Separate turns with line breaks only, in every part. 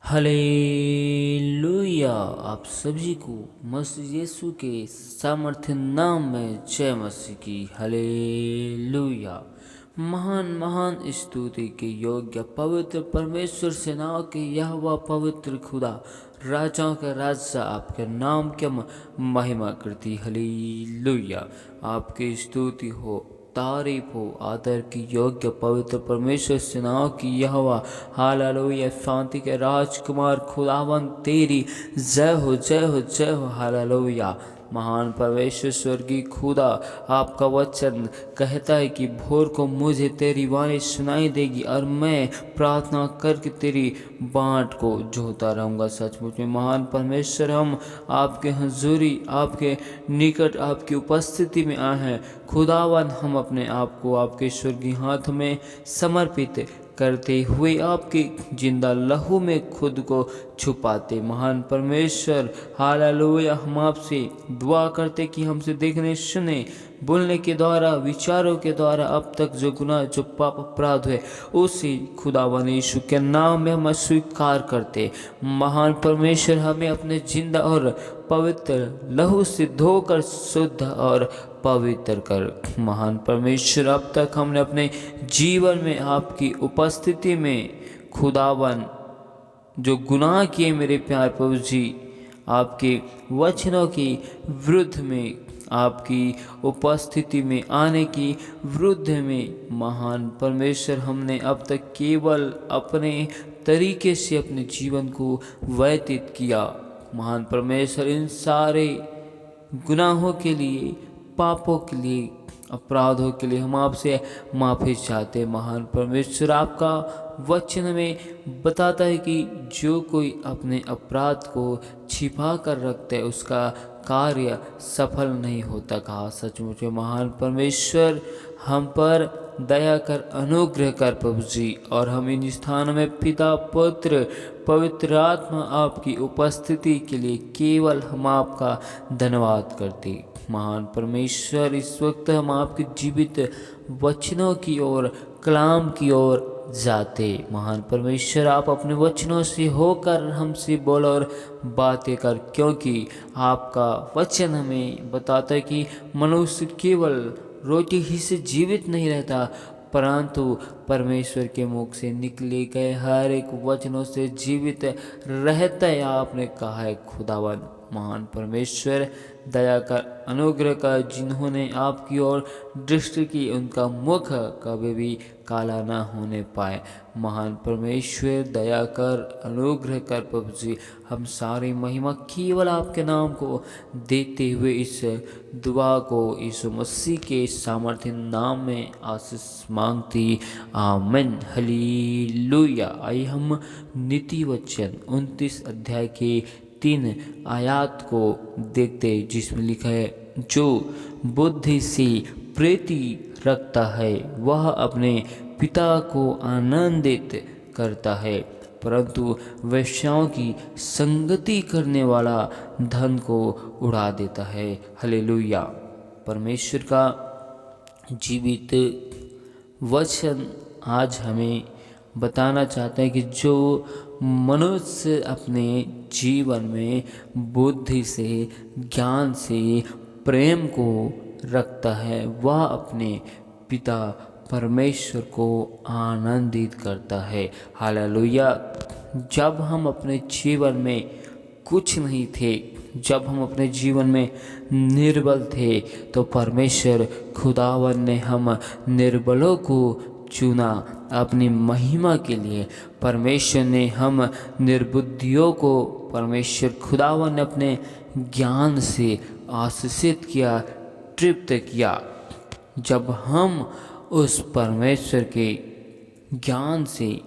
Hallelujah. आप सभी को मसीह यीशु के सामर्थ्य नाम में जय मसीह की। हालेलुया। महान महान स्तुति के योग्य पवित्र परमेश्वर सेनाओं के यहोवा पवित्र खुदा राजाओं का राजा आपके नाम की महिमा करती। हालेलुया। आपकी स्तुति हो, तारीफ हो, आदर की योग्य पवित्र परमेश्वर सेनाओं की यहोवा। हालेलुया। शांति के राजकुमार खुदावन तेरी जय हो, जय हो, जय हो। हालेलुया। महान परमेश्वर स्वर्गीय खुदा, आपका वचन कहता है कि भोर को मुझे तेरी वाणी सुनाई देगी और मैं प्रार्थना करके तेरी बाट को जोता रहूँगा। सचमुच में महान परमेश्वर, हम आपके हजूरी, आपके निकट, आपकी उपस्थिति में आए हैं। खुदावन, हम अपने आप को आपके स्वर्गीय हाथ में समर्पित करते हुए आपके जिंदा लहू में खुद को छुपाते। महान परमेश्वर, हालेलुया, हम आपसे दुआ करते कि हमसे देखने, सुने, बोलने के द्वारा, विचारों के द्वारा अब तक जो गुनाह, जो पाप अपराध हुए, उसी खुदावन यीशु के नाम में हम स्वीकार करते। महान परमेश्वर, हमें अपने जिंदा और पवित्र लहू से धोकर शुद्ध और पवित्र कर। महान परमेश्वर, अब तक हमने अपने जीवन में आपकी उपस्थिति में खुदावन जो गुनाह किए मेरे प्यार प्रभु जी, आपके वचनों की विरुद्ध में, आपकी उपस्थिति में आने की विरुद्ध में, महान परमेश्वर, हमने अब तक केवल अपने तरीके से अपने जीवन को व्यतीत किया। महान परमेश्वर, इन सारे गुनाहों के लिए, पापों के लिए, अपराधों के लिए हम आपसे माफ़ी चाहते हैं। महान परमेश्वर, आपका वचन में बताता है कि जो कोई अपने अपराध को छिपा कर रखता है उसका कार्य सफल नहीं होता। कहा सचमुच में महान परमेश्वर, हम पर दया कर, अनुग्रह कर प्रभु जी, और हम इन स्थानों में पिता, पुत्र, पवित्र आत्मा आपकी उपस्थिति के लिए केवल हम आपका धन्यवाद करते। महान परमेश्वर, इस वक्त हम आपके जीवित वचनों की ओर, कलाम की ओर जाते। महान परमेश्वर, आप अपने वचनों से होकर हमसे बोलो और बातें कर, क्योंकि आपका वचन हमें बताता है कि मनुष्य केवल रोटी ही से जीवित नहीं रहता, परंतु परमेश्वर के मुख से निकले गए हर एक वचनों से जीवित रहता है। आपने कहा है खुदावन। महान परमेश्वर, दया कर, अनुग्रह कर, जिन्होंने आपकी ओर दृष्टि की उनका मुख कभी भी काला ना होने पाए। महान परमेश्वर, दया कर, अनुग्रह कर प्रभु जी। हम सारी महिमा केवल आपके नाम को देते हुए इस दुआ को यीशु मसीह के सामर्थ्य नाम में आशीष मांगती। आमीन। हालेलुया। आइए हम नीति वचन 29 अध्याय के 3 आयात को देखते, जिसमें लिखा है, जो बुद्धि से प्रीति रखता है वह अपने पिता को आनंदित करता है, परंतु वेश्याओं की संगति करने वाला धन को उड़ा देता है। हालेलुया। परमेश्वर का जीवित वचन आज हमें बताना चाहते हैं कि जो मनुष्य अपने जीवन में बुद्धि से, ज्ञान से, प्रेम को रखता है, वह अपने पिता परमेश्वर को आनंदित करता है। हालेलुया। जब हम अपने जीवन में कुछ नहीं थे, जब हम अपने जीवन में निर्बल थे, तो परमेश्वर खुदावन ने हम निर्बलों को चुना अपनी महिमा के लिए। परमेश्वर ने हम निर्बुद्धियों को परमेश्वर खुदावन ने अपने ज्ञान से आशीषित किया, तृप्त किया। जब हम उस परमेश्वर के ज्ञान से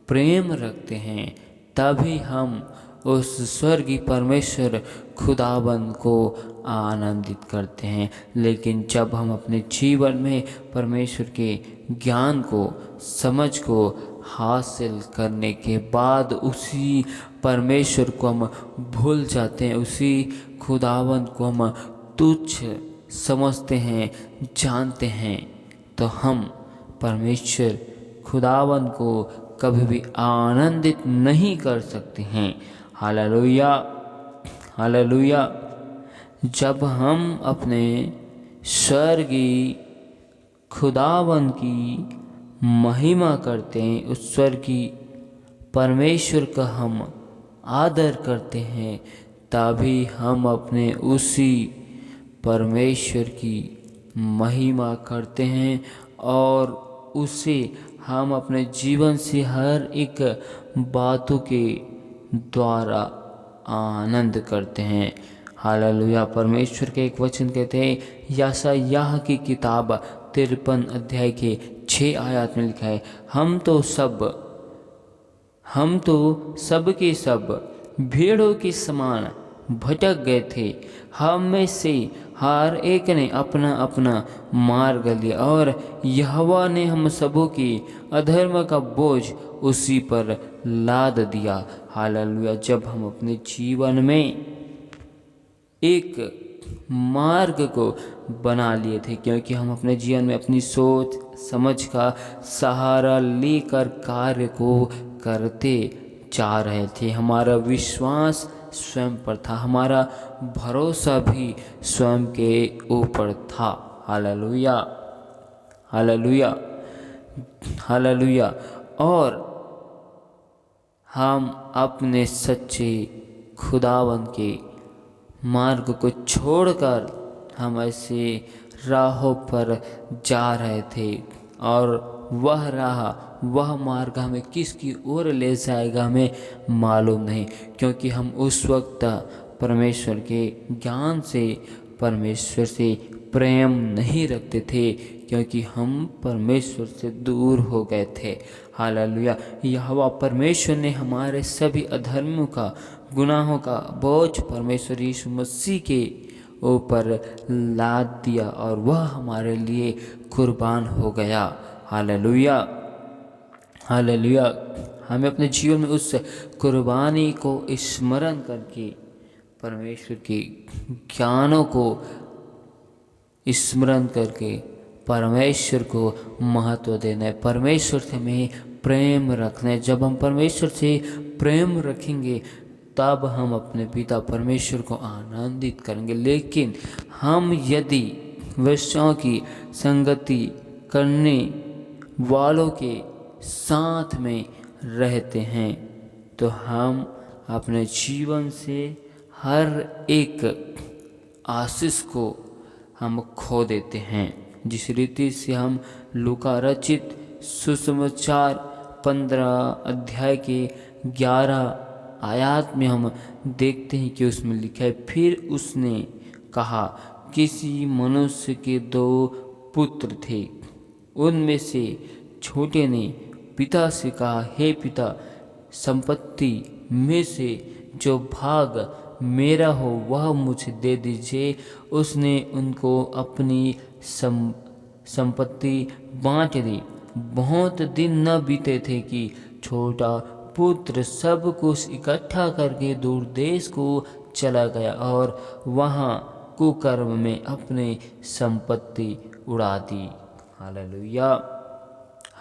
प्रेम रखते हैं, तभी हम उस स्वर्गीय परमेश्वर खुदाबंद को आनंदित करते हैं। लेकिन जब हम अपने जीवन में परमेश्वर के ज्ञान को, समझ को हासिल करने के बाद उसी परमेश्वर को हम भूल जाते हैं, उसी खुदाबंद को हम तुच्छ समझते हैं, जानते हैं, तो हम परमेश्वर खुदावन को कभी भी आनंदित नहीं कर सकते हैं। Hallelujah, hallelujah. जब हम अपने स्वर्गीय खुदावन की महिमा करते हैं, उस स्वर्गीय परमेश्वर का हम आदर करते हैं, तभी हम अपने उसी परमेश्वर की महिमा करते हैं और उसे हम अपने जीवन से हर एक बातों के द्वारा आनंद करते हैं। हालेलुया। परमेश्वर के एक वचन कहते हैं, यशायाह की किताब 53 अध्याय के 6 आयत में लिखा है, हम तो सब के सब भेड़ों के समान भटक गए थे, हम में से हर एक ने अपना अपना मार्ग लिया और यहोवा ने हम सबों की अधर्म का बोझ उसी पर लाद दिया। हालेलुया। जब हम अपने जीवन में एक मार्ग को बना लिए थे, क्योंकि हम अपने जीवन में अपनी सोच समझ का सहारा लेकर कार्य को करते जा रहे थे। हमारा विश्वास स्वयं पर था, हमारा भरोसा भी स्वयं के ऊपर था। Hallelujah, hallelujah, hallelujah. और हम अपने सच्चे खुदावन के मार्ग को छोड़कर हम ऐसे राहों पर जा रहे थे और वह मार्ग हमें किसकी ओर ले जाएगा हमें मालूम नहीं, क्योंकि हम उस वक्त परमेश्वर के ज्ञान से, परमेश्वर से प्रेम नहीं रखते थे, क्योंकि हम परमेश्वर से दूर हो गए थे। हालेलुया। यहोवा परमेश्वर ने हमारे सभी अधर्मों का, गुनाहों का बोझ परमेश्वर यीशु मसीह के ऊपर लाद दिया और वह हमारे लिए कुर्बान हो गया। Hallelujah, hallelujah. हमें अपने जीवन में उस कुर्बानी को स्मरण करके परमेश्वर के ज्ञानों को स्मरण करके परमेश्वर को महत्व देना है, परमेश्वर से हमें प्रेम रखना है। जब हम परमेश्वर से प्रेम रखेंगे तब हम अपने पिता परमेश्वर को आनंदित करेंगे। लेकिन हम यदि वेश्याओं की संगति करने वालों के साथ में रहते हैं तो हम अपने जीवन से हर एक आशीष को हम खो देते हैं। जिस रीति से हम लूका रचित सुसमाचार 15 अध्याय के 11 आयत में हम देखते हैं कि उसमें लिखा है, फिर उसने कहा, किसी मनुष्य के 2 पुत्र थे, उनमें से छोटे ने पिता से कहा, हे पिता, संपत्ति में से जो भाग मेरा हो वह मुझे दे दीजिए। उसने उनको अपनी संपत्ति बांट दी। बहुत दिन न बीते थे कि छोटा पुत्र सब कुछ इकट्ठा करके दूर देश को चला गया और वहाँ कुकर्म में अपनी संपत्ति उड़ा दी। हालेलुया।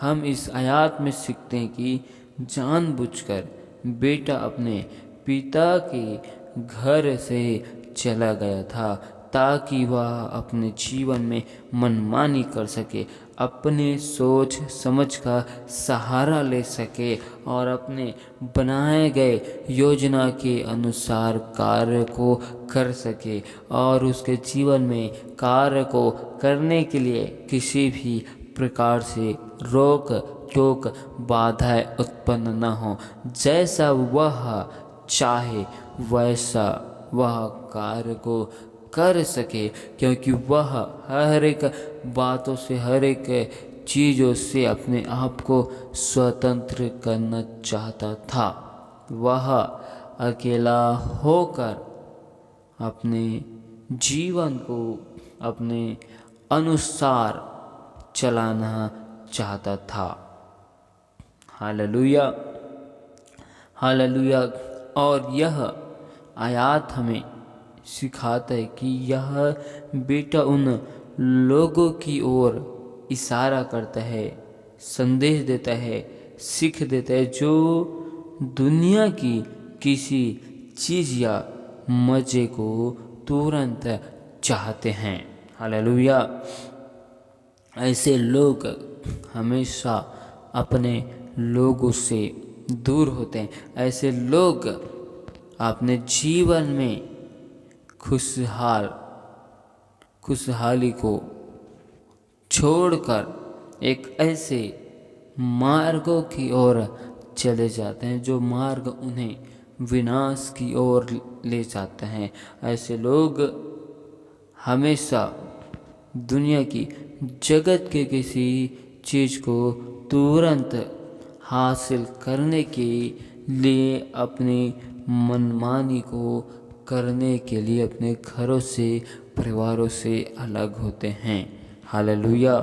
हम इस आयत में सीखते हैं कि जानबूझकर बेटा अपने पिता के घर से चला गया था ताकि वह अपने जीवन में मनमानी कर सके, अपने सोच समझ का सहारा ले सके और अपने बनाए गए योजना के अनुसार कार्य को कर सके और उसके जीवन में कार्य को करने के लिए किसी भी प्रकार से रोक टोक बाधाएं उत्पन्न न हो। जैसा वह चाहे वैसा वह कार्य को कर सके, क्योंकि वह हर एक बातों से, हर एक चीज़ों से अपने आप को स्वतंत्र करना चाहता था। वह अकेला होकर अपने जीवन को अपने अनुसार चलाना चाहता था। Hallelujah, hallelujah. और यह आयत हमें सिखाता है कि यह बेटा उन लोगों की ओर इशारा करता है, संदेश देता है सीख देता है। जो दुनिया की किसी चीज़ या मज़े को तुरंत चाहते हैं। हालेलुया। ऐसे लोग हमेशा अपने लोगों से दूर होते हैं। ऐसे लोग अपने जीवन में खुशहाली को छोड़कर एक ऐसे मार्गों की ओर चले जाते हैं जो मार्ग उन्हें विनाश की ओर ले जाते हैं। ऐसे लोग हमेशा दुनिया की जगत के किसी चीज़ को तुरंत हासिल करने के लिए अपनी मनमानी को करने के लिए अपने घरों से परिवारों से अलग होते हैं। Hallelujah,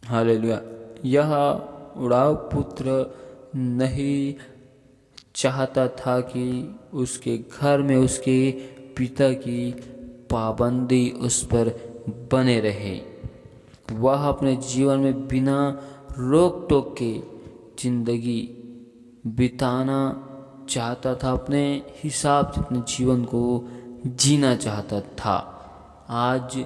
hallelujah. यह उड़ाव पुत्र नहीं चाहता था कि उसके घर में उसके पिता की पाबंदी उस पर बने रहे। वह अपने जीवन में बिना रोक टोक के जिंदगी बिताना चाहता था, अपने हिसाब से अपने जीवन को जीना चाहता था। आज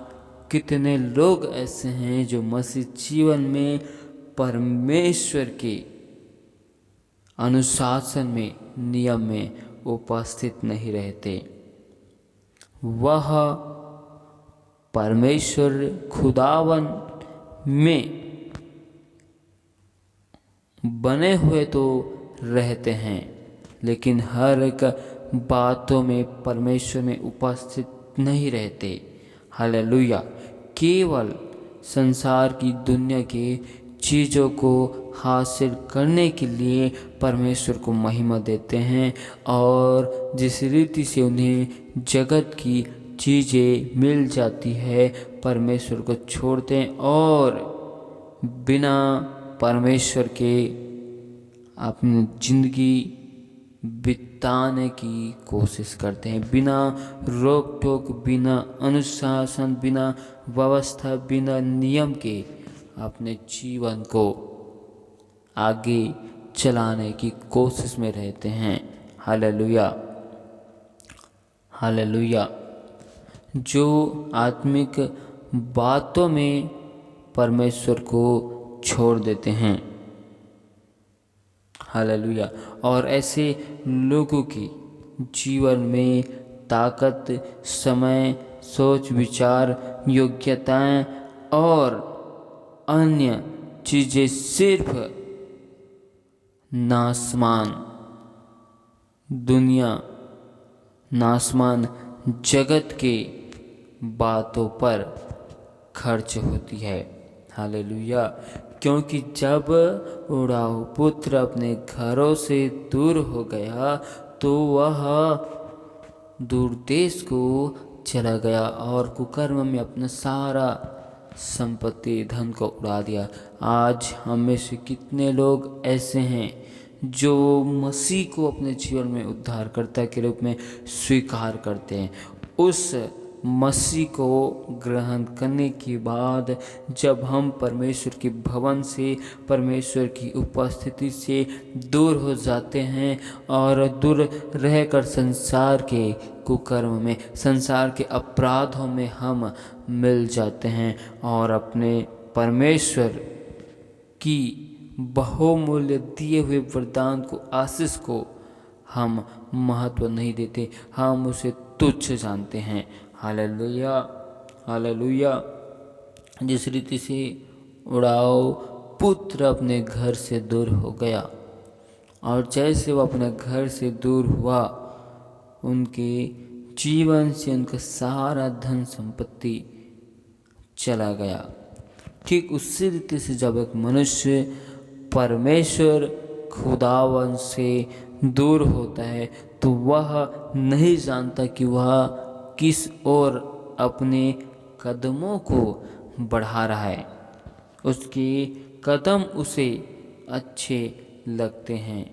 कितने लोग ऐसे हैं जो मसीह जीवन में परमेश्वर के अनुशासन में, नियम में उपस्थित नहीं रहते। वह परमेश्वर खुदावन में बने हुए तो रहते हैं, लेकिन हर एक बातों में परमेश्वर में उपस्थित नहीं रहते। हालेलुया। केवल संसार की दुनिया के चीज़ों को हासिल करने के लिए परमेश्वर को महिमा देते हैं, और जिस रीति से उन्हें जगत की चीज़ें मिल जाती है परमेश्वर को छोड़ते हैं और बिना परमेश्वर के अपनी ज़िंदगी बिताने की कोशिश करते हैं। बिना रोक टोक, बिना अनुशासन, बिना व्यवस्था, बिना नियम के अपने जीवन को आगे चलाने की कोशिश में रहते हैं। Hallelujah, hallelujah. जो आत्मिक बातों में परमेश्वर को छोड़ देते हैं। हालेलुया। और ऐसे लोगों की जीवन में ताकत, समय, सोच विचार, योग्यताएं और अन्य चीज़ें सिर्फ नासमान दुनिया, नासमान जगत के बातों पर खर्च होती है। हालेलुया। क्योंकि जब उड़ाऊ पुत्र अपने घरों से दूर हो गया तो वह दूर देश को चला गया और कुकर्म में अपना सारा संपत्ति धन को उड़ा दिया। आज हम में से कितने लोग ऐसे हैं जो मसीह को अपने जीवन में उद्धारकर्ता के रूप में स्वीकार करते हैं। उस मसीह को ग्रहण करने के बाद जब हम परमेश्वर के भवन से, परमेश्वर की उपस्थिति से दूर हो जाते हैं और दूर रहकर संसार के कुकर्म में, संसार के अपराधों में हम मिल जाते हैं और अपने परमेश्वर की बहुमूल्य दिए हुए वरदान को, आशीष को हम महत्व नहीं देते, हम उसे तुच्छ जानते हैं। Hallelujah, hallelujah. जिस रीति से उड़ाऊ पुत्र अपने घर से दूर हो गया और जैसे वो अपने घर से दूर हुआ, उनके जीवन से उनका सारा धन संपत्ति चला गया। ठीक उसी रीति से जब एक मनुष्य परमेश्वर खुदावन से दूर होता है तो वह नहीं जानता कि वह किस ओर अपने कदमों को बढ़ा रहा है। उसके कदम उसे अच्छे लगते हैं।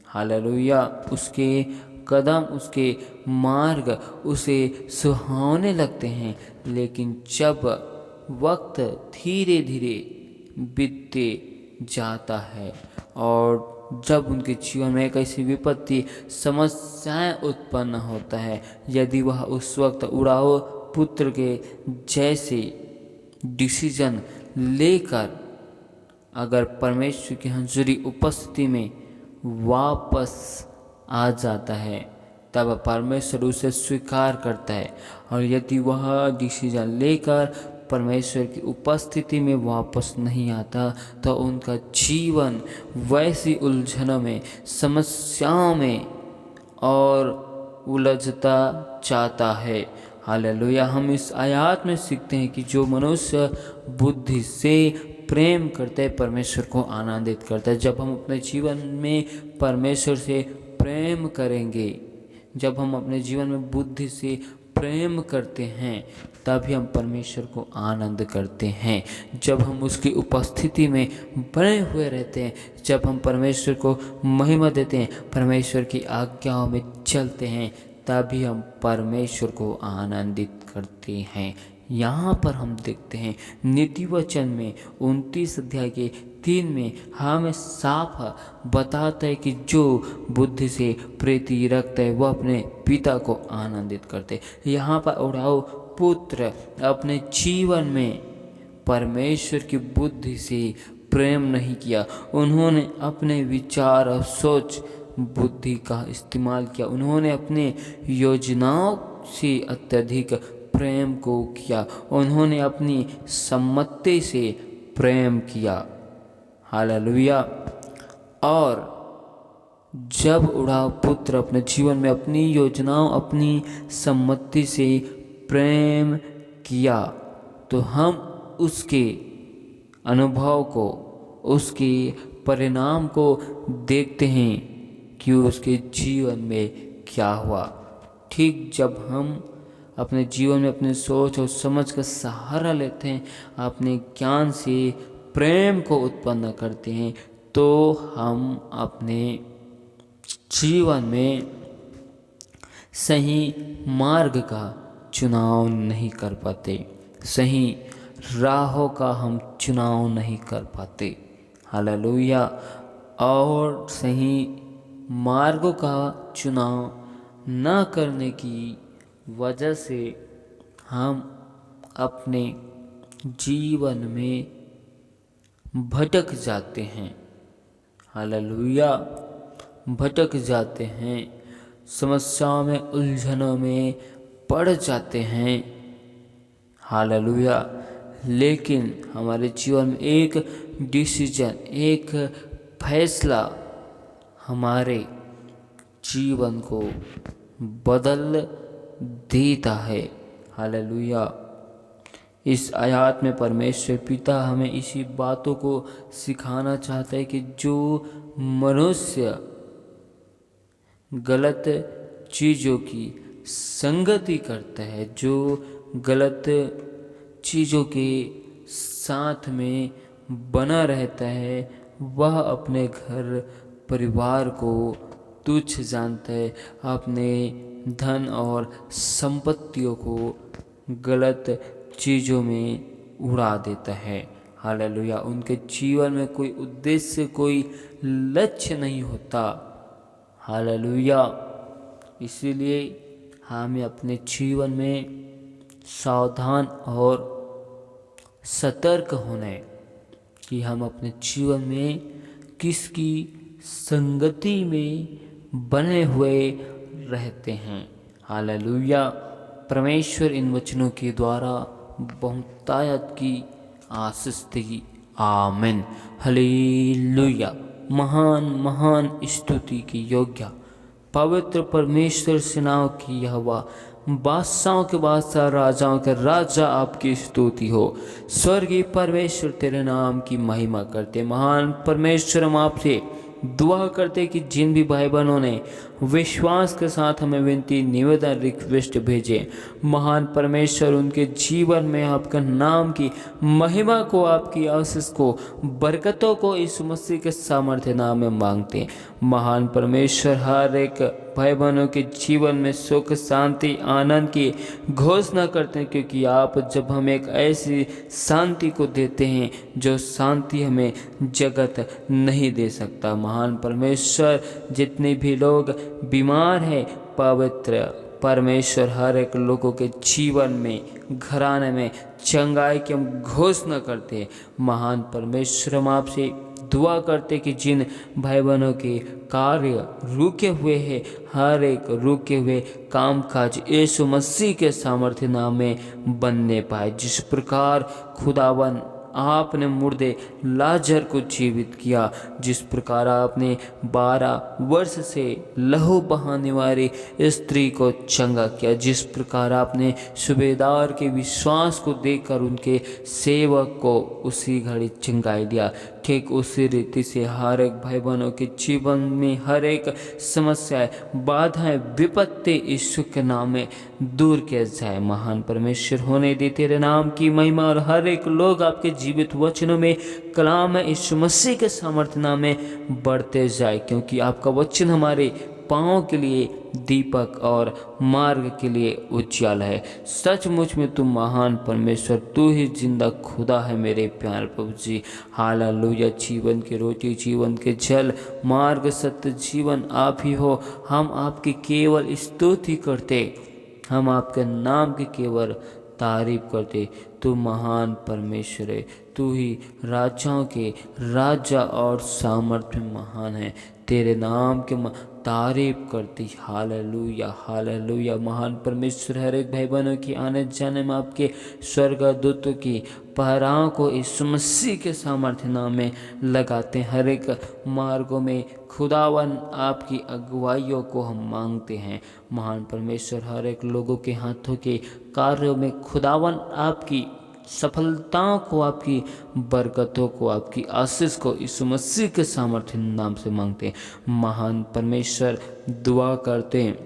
हालेलुया। उसके कदम, उसके मार्ग उसे सुहावने लगते हैं, लेकिन जब वक्त धीरे धीरे बीतते जाता है। और जब उनके जीवन में एक ऐसी विपत्ति समस्याएं उत्पन्न होता है, यदि वह उस वक्त उड़ाऊ पुत्र के जैसे डिसीजन लेकर अगर परमेश्वर की हज़ूरी उपस्थिति में वापस आ जाता है, तब परमेश्वर उसे स्वीकार करता है। और यदि वह डिसीजन लेकर परमेश्वर की उपस्थिति में वापस नहीं आता, तो उनका जीवन वैसी उलझनों में, समस्याओं में और उलझता जाता है। हालेलुया। हम इस आयत में सीखते हैं कि जो मनुष्य बुद्धि से प्रेम करते हैं, परमेश्वर को आनंदित करता है। जब हम अपने जीवन में परमेश्वर से प्रेम करेंगे, जब हम अपने जीवन में बुद्धि से प्रेम करते हैं, तभी हम परमेश्वर को आनंद करते हैं। जब हम उसकी उपस्थिति में बने हुए रहते हैं, जब हम परमेश्वर को महिमा देते हैं, परमेश्वर की आज्ञाओं में चलते हैं, तभी हम परमेश्वर को आनंदित करते हैं। यहाँ पर हम देखते हैं नीति वचन में 29 अध्याय के 3 में हमें साफ बताता है कि जो बुद्धि से प्रीति रखता है वह अपने पिता को आनंदित करते। यहाँ पर उड़ाऊ पुत्र अपने जीवन में परमेश्वर की बुद्धि से प्रेम नहीं किया। उन्होंने अपने विचार और सोच बुद्धि का इस्तेमाल किया। उन्होंने अपने योजनाओं से अत्यधिक प्रेम को किया। उन्होंने अपनी सम्मति से प्रेम किया। हालेलुया। और जब उड़ाऊ पुत्र अपने जीवन में अपनी योजनाओं, अपनी सम्मति से प्रेम किया, तो हम उसके अनुभव को, उसके परिणाम को देखते हैं कि उसके जीवन में क्या हुआ। ठीक जब हम अपने जीवन में अपने सोच और समझ का सहारा लेते हैं, अपने ज्ञान से प्रेम को उत्पन्न करते हैं, तो हम अपने जीवन में सही मार्ग का चुनाव नहीं कर पाते, सही राहों का हम चुनाव नहीं कर पाते। हालेलुया। और सही मार्गों का चुनाव न करने की वजह से हम अपने जीवन में भटक जाते हैं। हालेलुया। भटक जाते हैं, समस्याओं में, उलझनों में पड़ जाते हैं। हालेलुया। लेकिन हमारे जीवन में एक डिसीजन, एक फैसला हमारे जीवन को बदल देता है। हालेलुया। इस आयत में परमेश्वर पिता हमें इसी बातों को सिखाना चाहता है कि जो मनुष्य गलत चीज़ों की संगति करता है, जो गलत चीज़ों के साथ में बना रहता है, वह अपने घर परिवार को तुच्छ जानता है, अपने धन और संपत्तियों को गलत चीज़ों में उड़ा देता है। हालेलुया। उनके जीवन में कोई उद्देश्य, कोई लक्ष्य नहीं होता। हालेलुया। इसीलिए हमें अपने जीवन में सावधान और सतर्क होना है कि हम अपने जीवन में किसकी संगति में बने हुए रहते हैं। हालेलुया। परमेश्वर इन वचनों के द्वारा बहुतायत की आशीष देगी। आमीन। हालेलुया। महान महान स्तुति की योग्य पवित्र परमेश्वर सेनाओं की यहोवा, बादशाहों के बादशाह, राजाओं के राजा आपकी स्तुति हो। स्वर्गीय परमेश्वर तेरे नाम की महिमा करते। महान परमेश्वर, हम आपसे दुआ करते कि जिन भी भाई बहनों ने विश्वास के साथ हमें विनती, निवेदन, रिक्वेस्ट भेजे, महान परमेश्वर उनके जीवन में आपका नाम की महिमा को, आपकी आशीष को, बरकतों को यीशु मसीह के सामर्थ्य नाम में मांगते हैं। महान परमेश्वर हर एक भाई बहनों के जीवन में सुख शांति आनंद की घोषणा करते हैं, क्योंकि आप जब हमें एक ऐसी शांति को देते हैं जो शांति हमें जगत नहीं दे सकता। महान परमेश्वर, जितने भी लोग बीमार हैं, पवित्र परमेश्वर हर एक लोगों के जीवन में, घराने में चंगाई की हम घोषणा करते हैं। महान परमेश्वर, हम आपसे दुआ करते कि जिन भाई बहनों के कार्य रुके हुए हैं, हर एक रुके हुए कामकाज यीशु मसीह के सामर्थ्य नाम में बनने पाए। जिस प्रकार खुदावन आपने मुर्दे लाजर को जीवित किया, जिस प्रकार आपने 12 वर्ष से लहू बहाने वाली स्त्री को चंगा किया, जिस प्रकार आपने सूबेदार के विश्वास को देखकर उनके सेवक को उसी घड़ी चंगाई दिया, ठीक उसी रीति से हर एक भाई बहनों के जीवन में हर एक समस्याएं, बाधाएं, विपत्ति यीशु के नाम में दूर किया जाए। महान परमेश्वर, होने दे तेरे नाम की महिमा, और हर एक लोग आपके जीवित वचनों में, कलाम है यीशु मसीह के सामर्थ्य नाम में बढ़ते जाए, क्योंकि आपका वचन हमारे पाँव के लिए दीपक और मार्ग के लिए उज्ज्वल है। सचमुच में तुम महान परमेश्वर, तू ही जिंदा खुदा है मेरे प्यारे प्रभु जी। हालेलुया। जीवन की रोटी, जीवन के जल, मार्ग, सत्य, जीवन आप ही हो। हम आपकी केवल स्तुति करते, हम आपके नाम की केवल तारीफ करते। तू महान परमेश्वर है, तू ही राजाओं के राजा और सामर्थ्य महान है। तेरे नाम के तारीफ करती। Hallelujah, hallelujah. महान परमेश्वर, हर एक भाई बहनों की आने जाने में आपके स्वर्गदूतों की पहराओं को यीशु मसीह के सामर्थ्य नाम में लगाते हैं। हर एक मार्गों में खुदावन आपकी अगुवाइयों को हम मांगते हैं। महान परमेश्वर, हर एक लोगों के हाथों के कार्यों में खुदावन आपकी सफलताओं को, आपकी बरकतों को, आपकी आशीष को यीशु मसीह के सामर्थ्य नाम से मांगते हैं। महान परमेश्वर, दुआ करते हैं,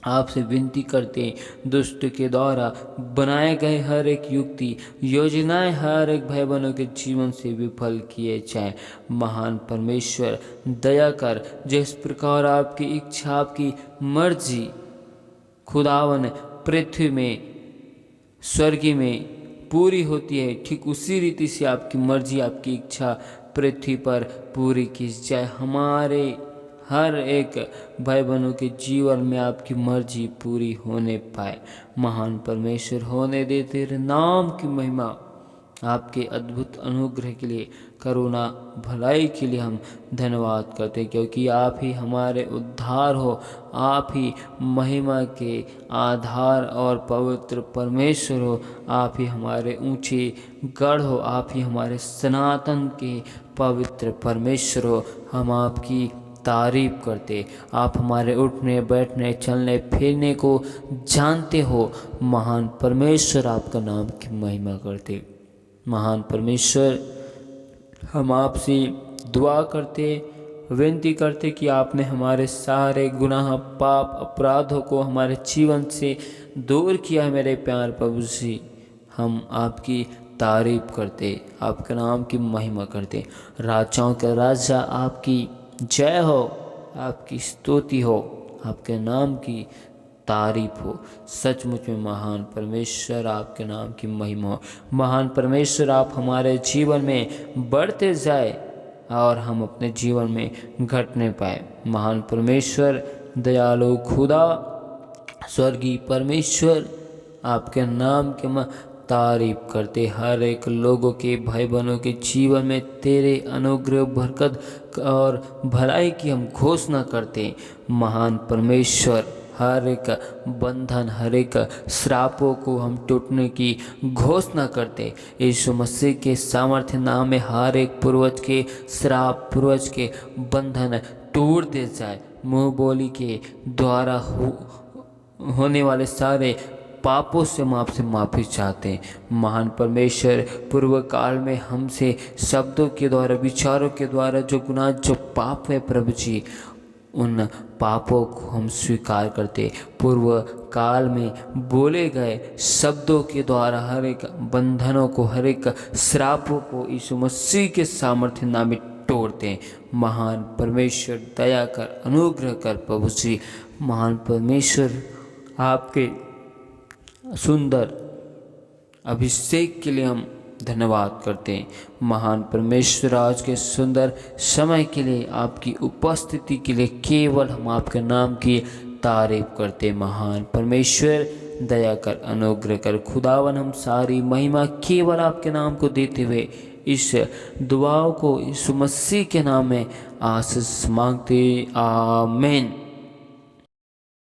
आपसे विनती करते हैं, दुष्ट के द्वारा बनाए गए हर एक युक्ति योजनाएं हर एक भाई बहनों के जीवन से विफल किए जाए। महान परमेश्वर, दया कर, जिस प्रकार आपकी इच्छा, आपकी मर्जी खुदावन पृथ्वी में, स्वर्ग में पूरी होती है, ठीक उसी रीति से आपकी मर्जी, आपकी इच्छा पृथ्वी पर पूरी की जाए। हमारे हर एक भाई बहनों के जीवन में आपकी मर्जी पूरी होने पाए। महान परमेश्वर, होने दे तेरे नाम की महिमा। आपके अद्भुत अनुग्रह के लिए, करुणा भलाई के लिए हम धन्यवाद करते, क्योंकि आप ही हमारे उद्धार हो, आप ही महिमा के आधार और पवित्र परमेश्वर हो, आप ही हमारे ऊंचे गढ़ हो, आप ही हमारे सनातन के पवित्र परमेश्वर हो। हम आपकी तारीफ करते, आप हमारे उठने बैठने चलने फिरने को जानते हो। महान परमेश्वर, आपका नाम की महिमा करते। महान परमेश्वर, हम आपसे दुआ करते, विनती करते कि आपने हमारे सारे गुनाह, पाप, अपराधों को हमारे जीवन से दूर किया है। मेरे प्यार प्रभु जी, हम आपकी तारीफ करते, आपके नाम की महिमा करते। राजाओं के राजा आपकी जय हो, आपकी स्तुति हो, आपके नाम की तारीफ हो। सचमुच में महान परमेश्वर, आपके नाम की महिमा हो। महान परमेश्वर, आप हमारे जीवन में बढ़ते जाए और हम अपने जीवन में घटने पाए। महान परमेश्वर, दयालु खुदा, स्वर्गीय परमेश्वर, आपके नाम के तारीफ करते, हर एक लोगों के भाई बहनों के जीवन में तेरे अनुग्रह, बरकत और भलाई की हम घोषणा करते। महान परमेश्वर, हर एक बंधन, हर एक श्रापों को हम टूटने की घोषणा करते। यीशु मसीह के सामर्थ्य नाम में हर एक पूर्वज के श्राप, पूर्वज के बंधन टूट दे जाए। मुँह बोली के द्वारा होने वाले सारे पापों से हम आपसे माफ़ी चाहते हैं। महान परमेश्वर, पूर्व काल में हमसे शब्दों के द्वारा, विचारों के द्वारा जो गुनाह, जो पाप है प्रभु जी, उन पापों को हम स्वीकार करते। पूर्व काल में बोले गए शब्दों के द्वारा हर एक बंधनों को, हर एक श्रापों को यीशु मसीह के सामर्थ्य नाम में बटोरते हैं। महान परमेश्वर दया कर, अनुग्रह कर प्रभु श्री। महान परमेश्वर आपके सुंदर अभिषेक के लिए हम धन्यवाद करते हैं। महान परमेश्वर आज के सुंदर समय के लिए, आपकी उपस्थिति के लिए केवल हम आपके नाम की तारीफ करते हैं। महान परमेश्वर दया कर, अनुग्रह कर खुदावन। हम सारी महिमा केवल आपके नाम को देते हुए इस दुआओं को यीशु मसीह के नाम में आशीष मांगते, आमीन।